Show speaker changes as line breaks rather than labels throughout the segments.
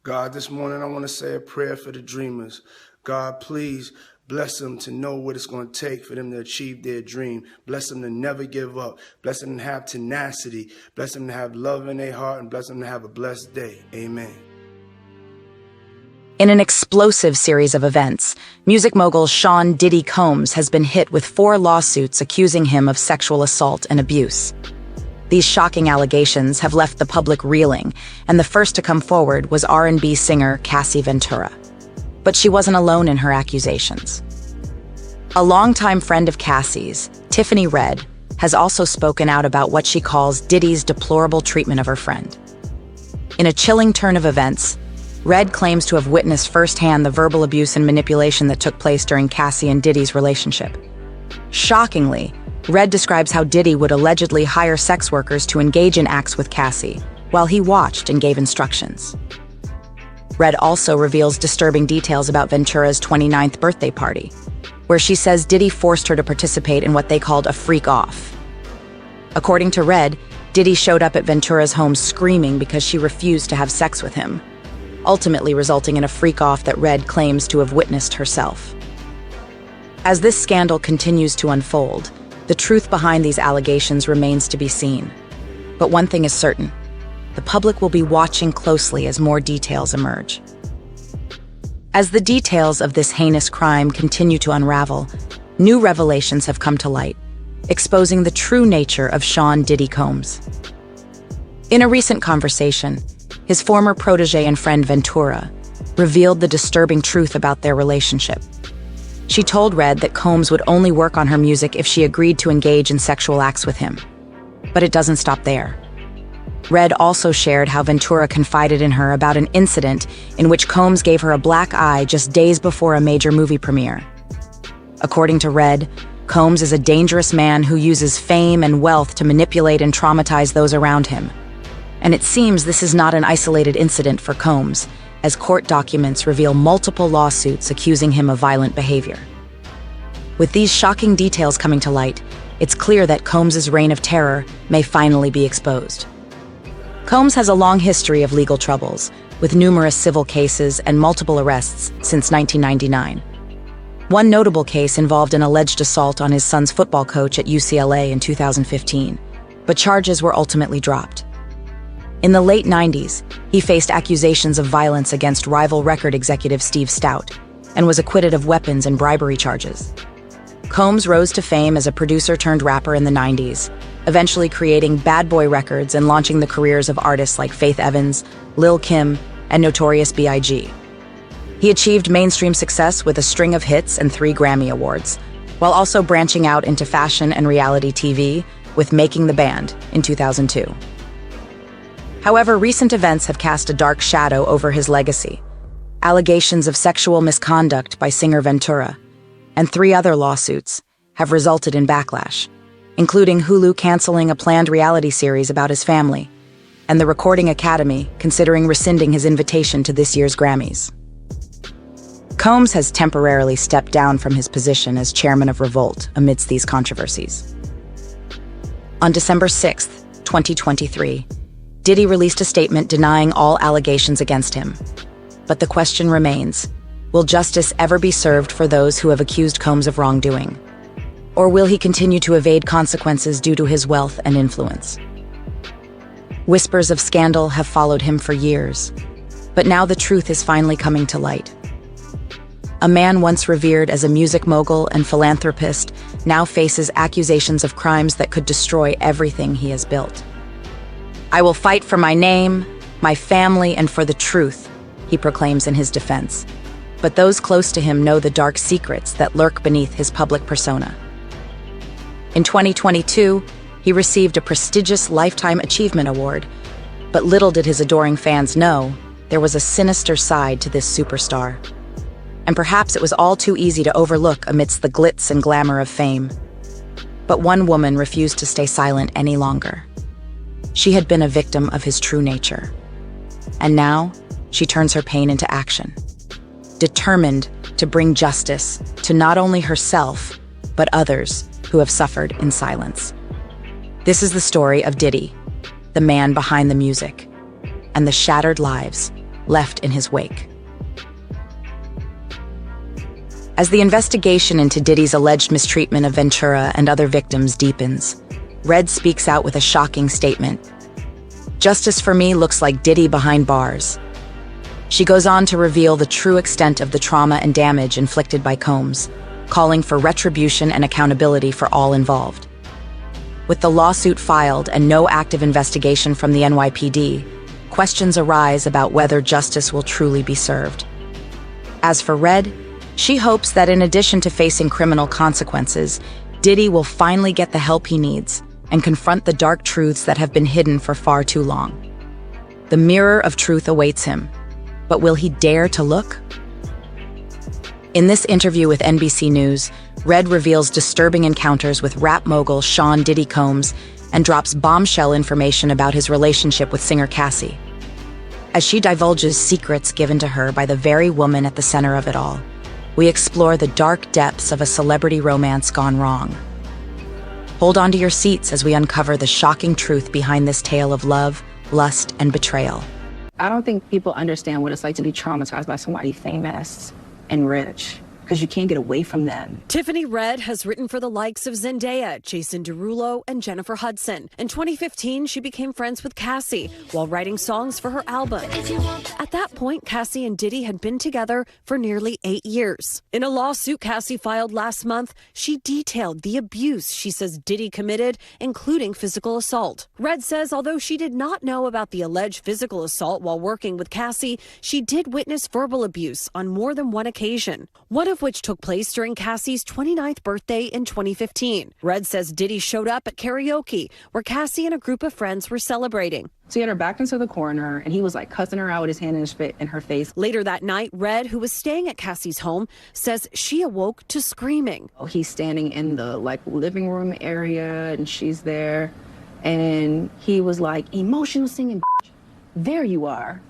God, this morning I want to say a prayer for the dreamers. God, please bless them to know what it's going to take for them to achieve their dream. Bless them to never give up. Bless them to have tenacity. Bless them to have love in their heart, and bless them to have a blessed day. Amen.
In an explosive series of events, music mogul Sean "Diddy" Combs has been hit with 4 lawsuits accusing him of sexual assault and abuse. These shocking allegations have left the public reeling, and the first to come forward was R&B singer Cassie Ventura. But she wasn't alone in her accusations. A longtime friend of Cassie's, Tiffany Red, has also spoken out about what she calls Diddy's deplorable treatment of her friend. In a chilling turn of events, Red claims to have witnessed firsthand the verbal abuse and manipulation that took place during Cassie and Diddy's relationship. Shockingly, Red describes how Diddy would allegedly hire sex workers to engage in acts with Cassie, while he watched and gave instructions. Red also reveals disturbing details about Ventura's 29th birthday party, where she says Diddy forced her to participate in what they called a freak-off. According to Red, Diddy showed up at Ventura's home screaming because she refused to have sex with him, ultimately resulting in a freak-off that Red claims to have witnessed herself. As this scandal continues to unfold, the truth behind these allegations remains to be seen. But one thing is certain: the public will be watching closely as more details emerge. As the details of this heinous crime continue to unravel, new revelations have come to light, exposing the true nature of Sean "Diddy" Combs. In a recent conversation, his former protege and friend Ventura revealed the disturbing truth about their relationship. She told Red that Combs would only work on her music if she agreed to engage in sexual acts with him. But it doesn't stop there. Red also shared how Ventura confided in her about an incident in which Combs gave her a black eye just days before a major movie premiere. According to Red, Combs is a dangerous man who uses fame and wealth to manipulate and traumatize those around him. And it seems this is not an isolated incident for Combs, as court documents reveal multiple lawsuits accusing him of violent behavior. With these shocking details coming to light, it's clear that Combs' reign of terror may finally be exposed. Combs has a long history of legal troubles, with numerous civil cases and multiple arrests since 1999. One notable case involved an alleged assault on his son's football coach at UCLA in 2015, but charges were ultimately dropped. In the late 90s, he faced accusations of violence against rival record executive Steve Stout and was acquitted of weapons and bribery charges. Combs rose to fame as a producer-turned-rapper in the 90s, eventually creating Bad Boy Records and launching the careers of artists like Faith Evans, Lil' Kim, and Notorious B.I.G. He achieved mainstream success with a string of hits and 3 Grammy Awards, while also branching out into fashion and reality TV with Making the Band in 2002. However, recent events have cast a dark shadow over his legacy. Allegations of sexual misconduct by singer Ventura and 3 other lawsuits have resulted in backlash, including Hulu canceling a planned reality series about his family and the Recording Academy considering rescinding his invitation to this year's Grammys. Combs has temporarily stepped down from his position as chairman of Revolt amidst these controversies. On December 6, 2023, Diddy released a statement denying all allegations against him. But the question remains, will justice ever be served for those who have accused Combs of wrongdoing? Or will he continue to evade consequences due to his wealth and influence? Whispers of scandal have followed him for years, but now the truth is finally coming to light. A man once revered as a music mogul and philanthropist now faces accusations of crimes that could destroy everything he has built. "I will fight for my name, my family, and for the truth," he proclaims in his defense. But those close to him know the dark secrets that lurk beneath his public persona. In 2022, he received a prestigious Lifetime Achievement Award, but little did his adoring fans know there was a sinister side to this superstar. And perhaps it was all too easy to overlook amidst the glitz and glamour of fame. But one woman refused to stay silent any longer. She had been a victim of his true nature. And now, she turns her pain into action, determined to bring justice to not only herself, but others who have suffered in silence. This is the story of Diddy, the man behind the music, and the shattered lives left in his wake. As the investigation into Diddy's alleged mistreatment of Ventura and other victims deepens, Red speaks out with a shocking statement. "Justice for me looks like Diddy behind bars." She goes on to reveal the true extent of the trauma and damage inflicted by Combs, calling for retribution and accountability for all involved. With the lawsuit filed and no active investigation from the NYPD, questions arise about whether justice will truly be served. As for Red, she hopes that in addition to facing criminal consequences, Diddy will finally get the help he needs and confront the dark truths that have been hidden for far too long. The mirror of truth awaits him, but will he dare to look? In this interview with NBC News, Red reveals disturbing encounters with rap mogul Sean Diddy Combs and drops bombshell information about his relationship with singer Cassie. As she divulges secrets given to her by the very woman at the center of it all, we explore the dark depths of a celebrity romance gone wrong. Hold on to your seats as we uncover the shocking truth behind this tale of love, lust, and betrayal.
I don't think people understand what it's like to be traumatized by somebody famous and rich, because you can't get away from them.
Tiffany Red has written for the likes of Zendaya, Jason Derulo, and Jennifer Hudson. In 2015, she became friends with Cassie while writing songs for her album. At that point, Cassie and Diddy had been together for nearly 8 years. In a lawsuit Cassie filed last month, she detailed the abuse she says Diddy committed, including physical assault. Red says although she did not know about the alleged physical assault while working with Cassie, she did witness verbal abuse on more than one occasion. One of which took place during Cassie's 29th birthday in 2015. Red says Diddy showed up at karaoke, where Cassie and a group of friends were celebrating.
So he had her backed into the corner, and he was like cussing her out with his hand in her face.
Later that night, Red, who was staying at Cassie's home, says she awoke to screaming.
He's standing in the living room area, and she's there, and he was like, "Emotional singing, bitch. There you are."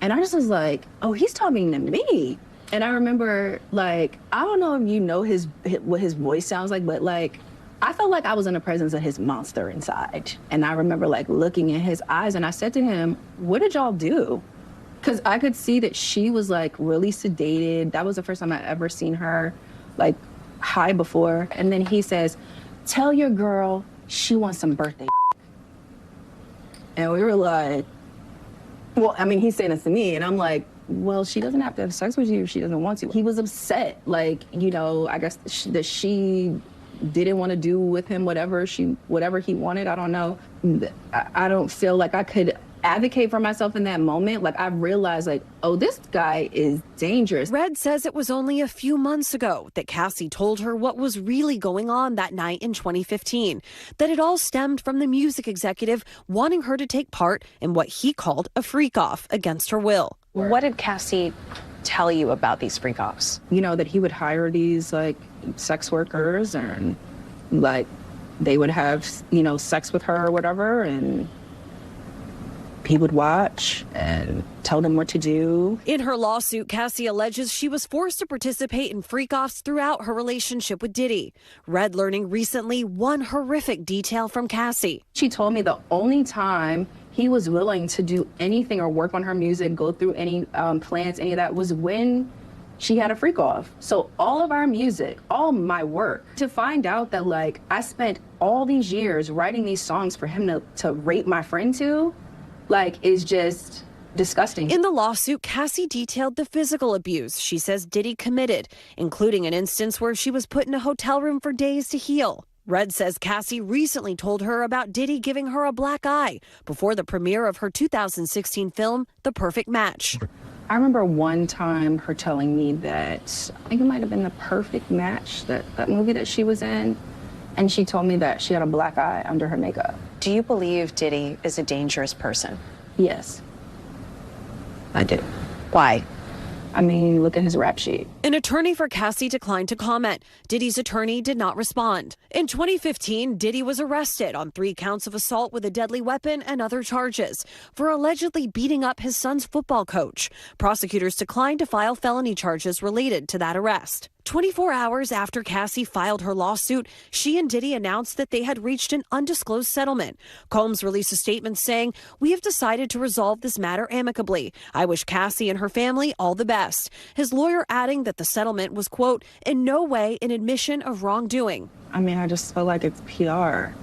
And I just was like, oh, he's talking to me. And I remember, I don't know if you know what his voice sounds like, but I felt like I was in the presence of his monster inside. And I remember looking in his eyes, and I said to him, "What did y'all do?" Because I could see that she was really sedated. That was the first time I ever seen her high before. And then he says, "Tell your girl she wants some birthday." And we were like, well, I mean, he's saying this to me, and I'm like, well, she doesn't have to have sex with you if she doesn't want to. He was upset, I guess that she didn't want to do with him whatever he wanted. I don't know. I don't feel like I could advocate for myself in that moment. I realized oh, this guy is dangerous.
Red says it was only a few months ago that Cassie told her what was really going on that night in 2015, that it all stemmed from the music executive wanting her to take part in what he called a freak-off against her will.
What did Cassie tell you about these freak-offs?
That he would hire these sex workers, and they would have sex with her or whatever, and he would watch and tell them what to do.
In her lawsuit, Cassie alleges she was forced to participate in freak-offs throughout her relationship with Diddy. Red learning recently one horrific detail from Cassie.
She told me the only time he was willing to do anything or work on her music, go through any plans, any of that, was when she had a freak-off. So all of our music, all my work, to find out that I spent all these years writing these songs for him to rape my friend to, is just disgusting.
In the lawsuit, Cassie detailed the physical abuse she says Diddy committed, including an instance where she was put in a hotel room for days to heal. Red says Cassie recently told her about Diddy giving her a black eye before the premiere of her 2016 film, The Perfect Match.
I remember one time her telling me that, I think it might have been The Perfect Match, that movie that she was in, and she told me that she had a black eye under her makeup.
Do you believe Diddy is a dangerous person?
Yes, I do.
Why?
I mean, look at his rap sheet.
An attorney for Cassie declined to comment. Diddy's attorney did not respond. In 2015, Diddy was arrested on 3 counts of assault with a deadly weapon and other charges for allegedly beating up his son's football coach. Prosecutors declined to file felony charges related to that arrest. 24 hours after Cassie filed her lawsuit, she and Diddy announced that they had reached an undisclosed settlement. Combs released a statement saying, "We have decided to resolve this matter amicably. I wish Cassie and her family all the best." His lawyer adding that the settlement was, quote, "in no way an admission of wrongdoing."
I mean, I just feel like it's PR.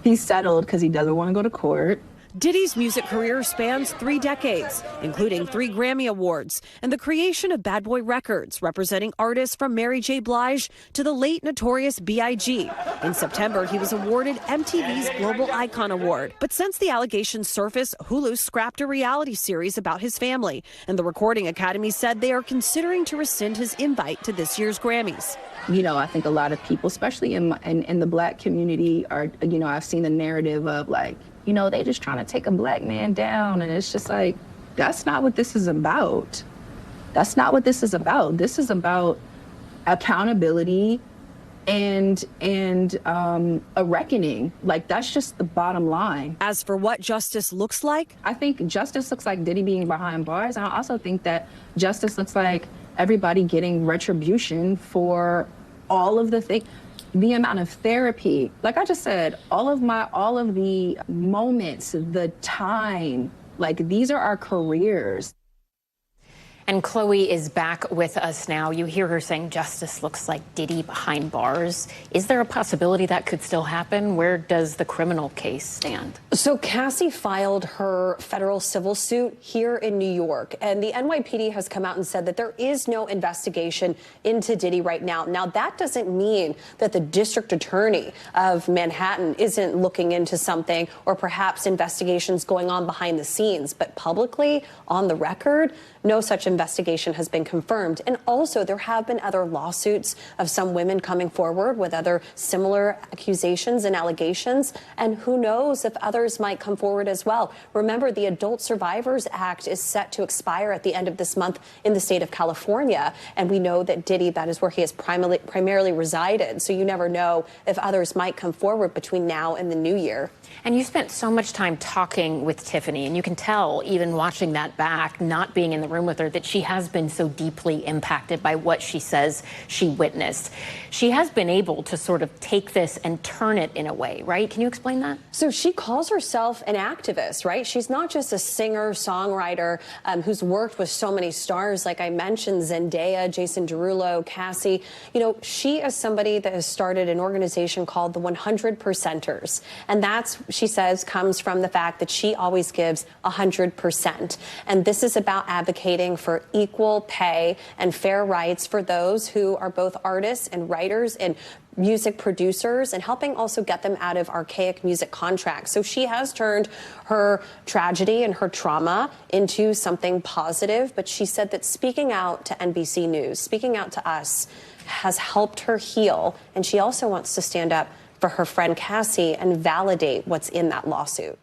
He settled because he doesn't want to go to court.
Diddy's music career spans 3 decades, including 3 Grammy Awards and the creation of Bad Boy Records, representing artists from Mary J. Blige to the late Notorious B.I.G. In September, he was awarded MTV's Global Icon Award. But since the allegations surfaced, Hulu scrapped a reality series about his family, and the Recording Academy said they are considering to rescind his invite to this year's Grammys.
You know, I think a lot of people, especially in the Black community, are, you know, I've seen the narrative of like, you know, they just trying to take a Black man down. And it's just like, that's not what this is about. That's not what this is about. This is about accountability and a reckoning. Like, that's just the bottom line.
As for what justice looks like,
I think justice looks like Diddy being behind bars. And I also think that justice looks like everybody getting retribution for all of the things. The amount of therapy, like I just said, all of the moments, the time, like these are our careers.
And Chloe is back with us now. You hear her saying justice looks like Diddy behind bars. Is there a possibility that could still happen? Where does the criminal case stand?
So Cassie filed her federal civil suit here in New York, and the NYPD has come out and said that there is no investigation into Diddy right now. Now, that doesn't mean that the district attorney of Manhattan isn't looking into something, or perhaps investigations going on behind the scenes. But publicly, on the record, no such investigation has been confirmed. And also, there have been other lawsuits of some women coming forward with other similar accusations and allegations. And who knows if others might come forward as well. Remember, the Adult Survivors Act is set to expire at the end of this month in the state of California. And we know that Diddy, that is where he has primarily resided. So you never know if others might come forward between now and the new year.
And you spent so much time talking with Tiffany, and you can tell, even watching that back, not being in the room with her, that she has been so deeply impacted by what she says she witnessed. She has been able to sort of take this and turn it in a way, right? Can you explain that?
So she calls herself an activist, right? She's not just a singer, songwriter who's worked with so many stars, like I mentioned, Zendaya, Jason Derulo, Cassie. You know, she is somebody that has started an organization called the 100%ers. And that's, she says, comes from the fact that she always gives 100%. And this is about advocating for equal pay and fair rights for those who are both artists and writers and music producers, and helping also get them out of archaic music contracts. So she has turned her tragedy and her trauma into something positive. But she said that speaking out to NBC News, speaking out to us, has helped her heal. And she also wants to stand up for her friend Cassie and validate what's in that lawsuit.